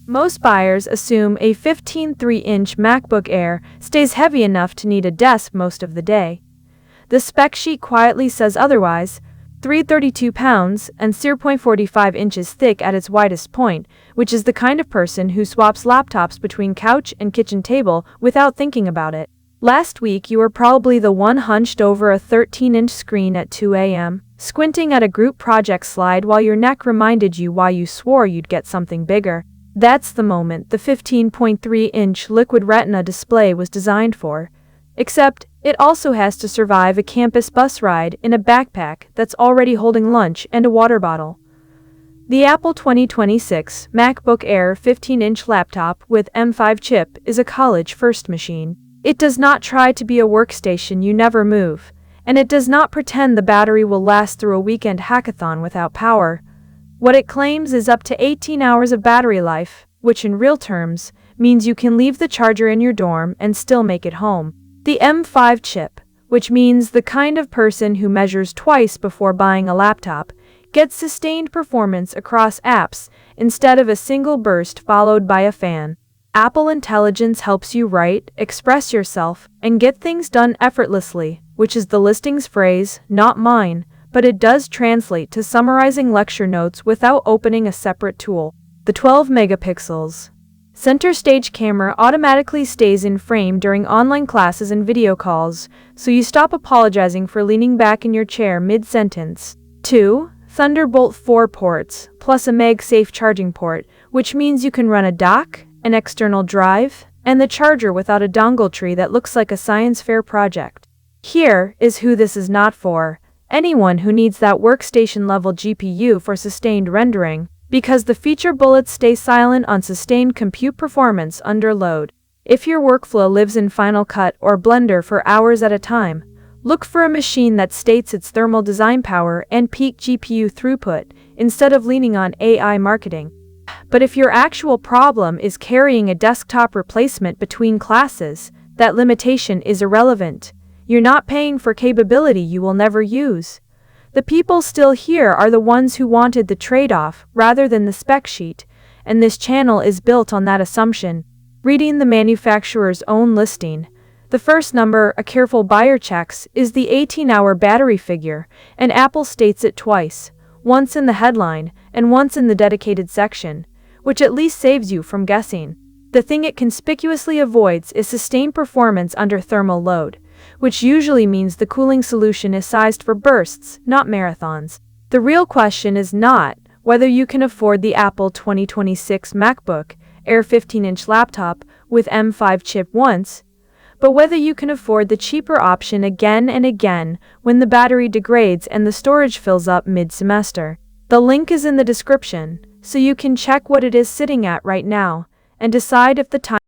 Most buyers assume a 15.3-inch MacBook Air stays heavy enough to need a desk most of the day. The spec sheet quietly says otherwise: 332 pounds and 0.45 inches thick at its widest point, which is the kind of person who swaps laptops between couch and kitchen table without thinking about it. Last week you were probably the one hunched over a 13-inch screen at 2 a.m., squinting at a group project slide while your neck reminded you why you swore you'd get something bigger. That's the moment the 15.3-inch liquid retina display was designed for. Except, it also has to survive a campus bus ride in a backpack that's already holding lunch and a water bottle. The Apple 2026 MacBook Air 15-inch laptop with M5 chip is a college-first machine. It does not try to be a workstation you never move, and it does not pretend the battery will last through a weekend hackathon without power. What it claims is up to 18 hours of battery life, which in real terms means you can leave the charger in your dorm and still make it home. The M5 chip, which means the kind of person who measures twice before buying a laptop, gets sustained performance across apps instead of a single burst followed by a fan. Apple Intelligence helps you write, express yourself, and get things done effortlessly, which is the listing's phrase, not mine, but it does translate to summarizing lecture notes without opening a separate tool. The 12 megapixels center stage camera automatically stays in frame during online classes and video calls, so you stop apologizing for leaning back in your chair mid-sentence. 2. Thunderbolt 4 ports, plus a MagSafe charging port, which means you can run a dock, an external drive, and the charger without a dongle tree that looks like a science fair project. Here is who this is not for: anyone who needs that workstation-level GPU for sustained rendering, because the feature bullets stay silent on sustained compute performance under load. If your workflow lives in Final Cut or Blender for hours at a time, look for a machine that states its thermal design power and peak GPU throughput, instead of leaning on AI marketing. But if your actual problem is carrying a desktop replacement between classes, that limitation is irrelevant. You're not paying for capability you will never use. The people still here are the ones who wanted the trade-off rather than the spec sheet, and this channel is built on that assumption. Reading the manufacturer's own listing, the first number a careful buyer checks is the 18-hour battery figure, and Apple states it twice, once in the headline and once in the dedicated section, which at least saves you from guessing. The thing it conspicuously avoids is sustained performance under thermal load, which usually means the cooling solution is sized for bursts, not marathons. The real question is not whether you can afford the Apple 2026 MacBook Air 15-inch laptop with M5 chip once, but whether you can afford the cheaper option again and again when the battery degrades and the storage fills up mid-semester. The link is in the description, so you can check what it is sitting at right now and decide if the time